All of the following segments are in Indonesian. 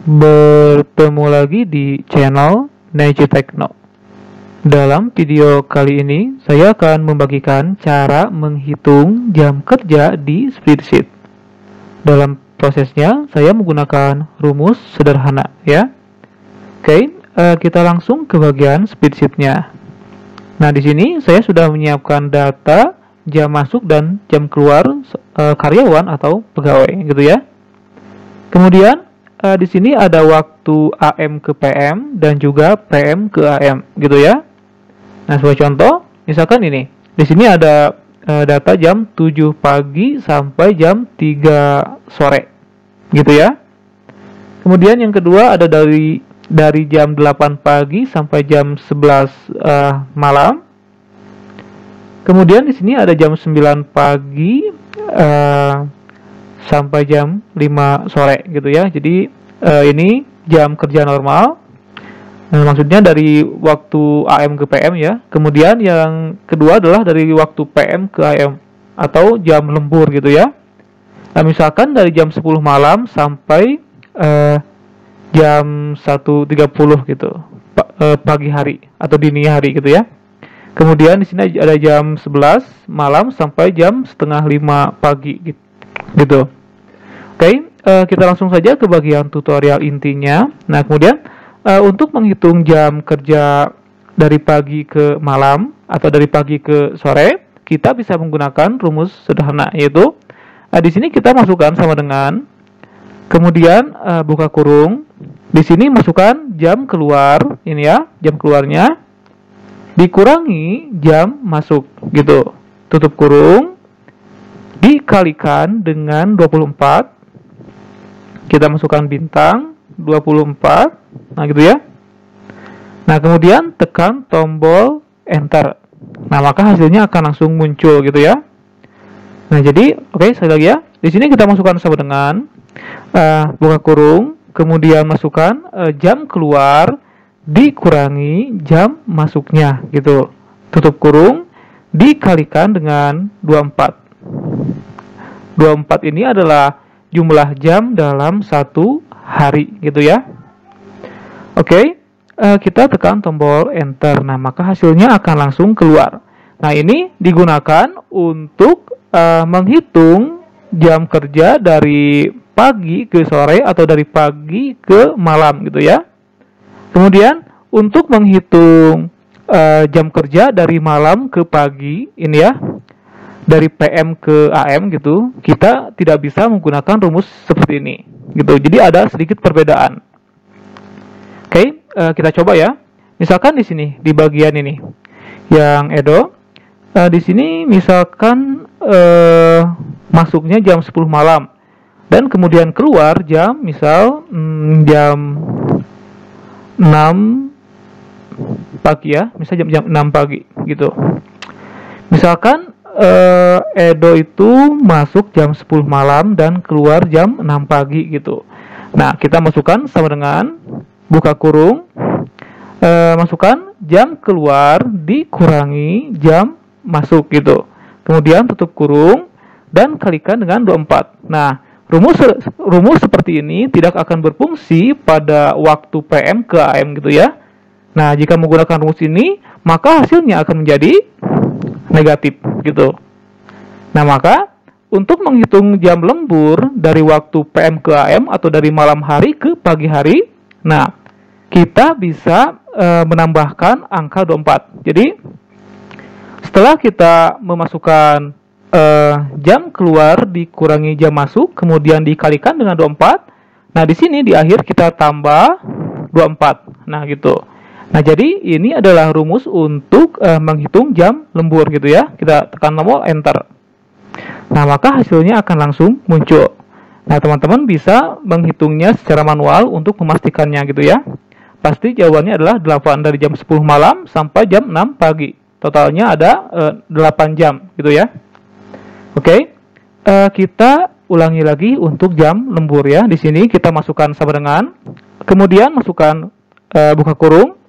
Bertemu lagi di channel Neji Tekno. Dalam video kali ini, saya akan membagikan cara menghitung jam kerja di spreadsheet. Dalam prosesnya, saya menggunakan rumus sederhana, ya. Oke, kita langsung ke bagian spreadsheetnya. Nah, di sini saya sudah menyiapkan data jam masuk dan jam keluar karyawan atau pegawai, gitu ya. Kemudian di sini ada waktu AM ke PM dan juga PM ke AM, gitu ya. Nah, sebagai contoh, misalkan ini. Di sini ada data jam 7 pagi sampai jam 3 sore, gitu ya. Kemudian yang kedua ada dari jam 8 pagi sampai jam 11 malam. Kemudian di sini ada jam 9 pagi sampai jam 5 sore, gitu ya. Jadi ini jam kerja normal. Nah, maksudnya dari waktu AM ke PM, ya. Kemudian yang kedua adalah dari waktu PM ke AM atau jam lembur, gitu ya. Nah, misalkan dari jam 10 malam sampai jam 1.30 gitu, pagi hari atau dini hari, gitu ya. Kemudian di sini ada jam 11 malam sampai jam setengah 5 pagi, gitu. Oke, kita langsung saja ke bagian tutorial intinya. Nah, kemudian untuk menghitung jam kerja dari pagi ke malam atau dari pagi ke sore, kita bisa menggunakan rumus sederhana, yaitu di sini kita masukkan sama dengan, kemudian buka kurung. Di sini masukkan jam keluar, ini ya, jam keluarnya dikurangi jam masuk, gitu. Tutup kurung, dikalikan dengan 24. Kita masukkan bintang 24. Nah, gitu ya. Nah, kemudian tekan tombol enter. Nah, maka hasilnya akan langsung muncul, gitu ya. Nah, jadi oke, sekali lagi ya. Di sini kita masukkan sama dengan buka kurung, kemudian masukkan jam keluar dikurangi jam masuknya, gitu. Tutup kurung, dikalikan dengan 24. 24 ini adalah jumlah jam dalam satu hari, gitu ya. Oke, kita tekan tombol enter. Nah, maka hasilnya akan langsung keluar. Nah, ini digunakan untuk menghitung jam kerja dari pagi ke sore atau dari pagi ke malam, gitu ya. Kemudian untuk menghitung jam kerja dari malam ke pagi, ini ya, dari PM ke AM, gitu, kita tidak bisa menggunakan rumus seperti ini, gitu. Jadi ada sedikit perbedaan. Oke, kita coba ya. Misalkan di sini di bagian ini yang Edo, di sini misalkan masuknya jam 10 malam dan kemudian keluar jam misal jam 6 pagi, ya. Misal jam 6 pagi, gitu. Misalkan Edo itu masuk jam 10 malam dan keluar jam 6 pagi, gitu. Nah, kita masukkan sama dengan buka kurung, masukkan jam keluar dikurangi jam masuk, gitu. Kemudian tutup kurung dan kalikan dengan 24. Nah, rumus seperti ini tidak akan berfungsi pada waktu PM ke AM, gitu ya. Nah, jika menggunakan rumus ini, maka hasilnya akan menjadi negatif, gitu. Nah, maka untuk menghitung jam lembur dari waktu PM ke AM atau dari malam hari ke pagi hari, nah, kita bisa menambahkan angka 24. Jadi, setelah kita memasukkan jam keluar dikurangi jam masuk, kemudian dikalikan dengan 24. Nah, di sini di akhir kita tambah 24. Nah, gitu. Nah, jadi ini adalah rumus untuk menghitung jam lembur, gitu ya. Kita tekan tombol enter. Nah, maka hasilnya akan langsung muncul. Nah, teman-teman bisa menghitungnya secara manual untuk memastikannya, gitu ya. Pasti jawabannya adalah 8 dari jam 10 malam sampai jam 6 pagi. Totalnya ada 8 jam, gitu ya. Oke, kita ulangi lagi untuk jam lembur, ya. Di sini kita masukkan sama dengan, kemudian masukkan buka kurung.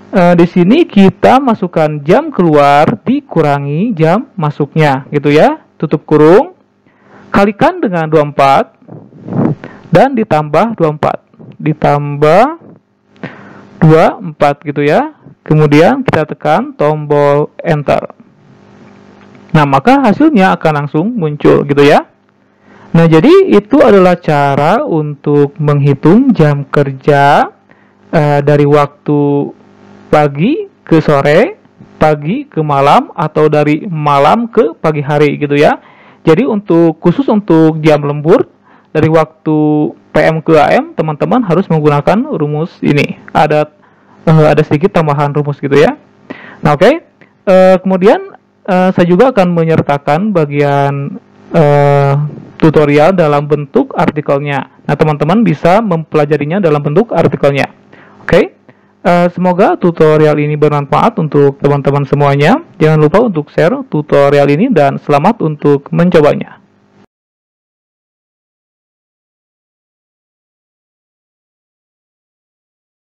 Di sini kita masukkan jam keluar dikurangi jam masuknya, gitu ya. Tutup kurung, kalikan dengan 24 dan ditambah 24. ditambah 24 gitu ya. Kemudian kita tekan tombol enter. Nah, maka hasilnya akan langsung muncul gitu ya. Nah, jadi itu adalah cara untuk menghitung jam kerja dari waktu pagi ke sore, pagi ke malam, atau dari malam ke pagi hari gitu ya. Jadi khusus untuk jam lembur dari waktu PM ke AM, teman-teman harus menggunakan rumus ini. Ada sedikit tambahan rumus gitu ya. Nah, oke. Kemudian saya juga akan menyertakan bagian tutorial dalam bentuk artikelnya. Nah, teman-teman bisa mempelajarinya dalam bentuk artikelnya. Oke. Semoga tutorial ini bermanfaat untuk teman-teman semuanya. Jangan lupa untuk share tutorial ini dan selamat untuk mencobanya.